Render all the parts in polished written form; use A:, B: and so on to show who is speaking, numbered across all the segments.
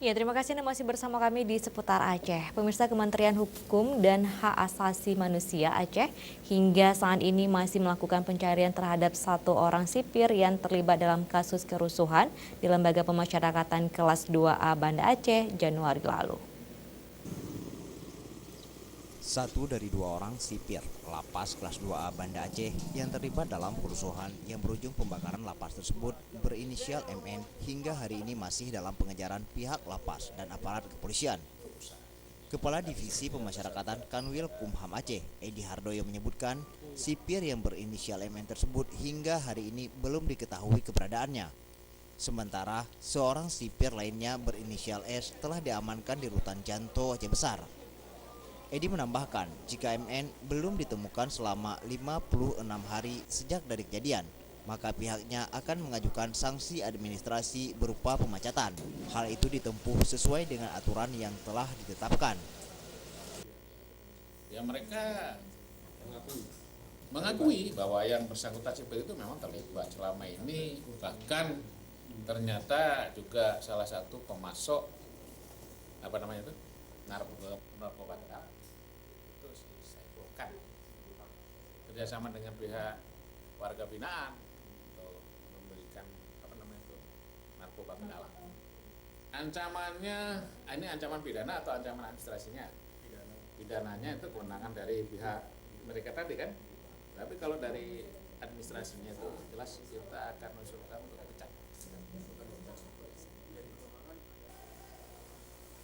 A: Ya, terima kasih Anda masih bersama kami di Seputar Aceh. Pemirsa, Kementerian Hukum dan Hak Asasi Manusia Aceh hingga saat ini masih melakukan pencarian terhadap 1 orang sipir yang terlibat dalam kasus kerusuhan di Lembaga Pemasyarakatan Kelas 2A Banda Aceh Januari lalu.
B: 1 dari 2 orang sipir lapas kelas 2A Banda Aceh yang terlibat dalam kerusuhan yang berujung pembakaran lapas tersebut berinisial MN hingga hari ini masih dalam pengejaran pihak lapas dan aparat kepolisian. Kepala Divisi Pemasyarakatan Kanwil Kumham Aceh, Edi Hardoyo menyebutkan sipir yang berinisial MN tersebut hingga hari ini belum diketahui keberadaannya. Sementara seorang sipir lainnya berinisial S telah diamankan di Rutan Janto Aceh Besar. Edi menambahkan, jika MN belum ditemukan selama 56 hari sejak dari kejadian, maka pihaknya akan mengajukan sanksi administrasi berupa pemecatan. Hal itu ditempuh sesuai dengan aturan yang telah ditetapkan.
C: Ya, mereka mengakui bahwa yang bersangkutan sipir itu memang terlibat selama ini, bahkan ternyata juga salah satu pemasok narkoba itu disaibolkan kerjasama dengan pihak warga binaan untuk memberikan narkoba ke dalam. Ancamannya, ini ancaman pidana atau ancaman administrasinya? Pidananya itu kewenangan dari pihak mereka tadi kan. Tapi kalau dari administrasinya itu jelas kita akan mengusulkan untuk pecat.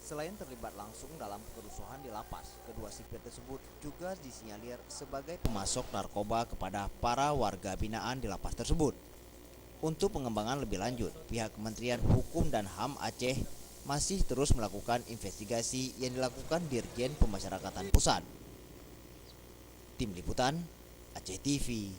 B: Selain terlibat langsung dalam kerusuhan di lapas, kedua sipir tersebut juga disinyalir sebagai pemasok narkoba kepada para warga binaan di lapas tersebut. Untuk pengembangan lebih lanjut, pihak Kementerian Hukum dan HAM Aceh masih terus melakukan investigasi yang dilakukan Dirjen Pemasyarakatan Pusat. Tim Liputan, Aceh TV.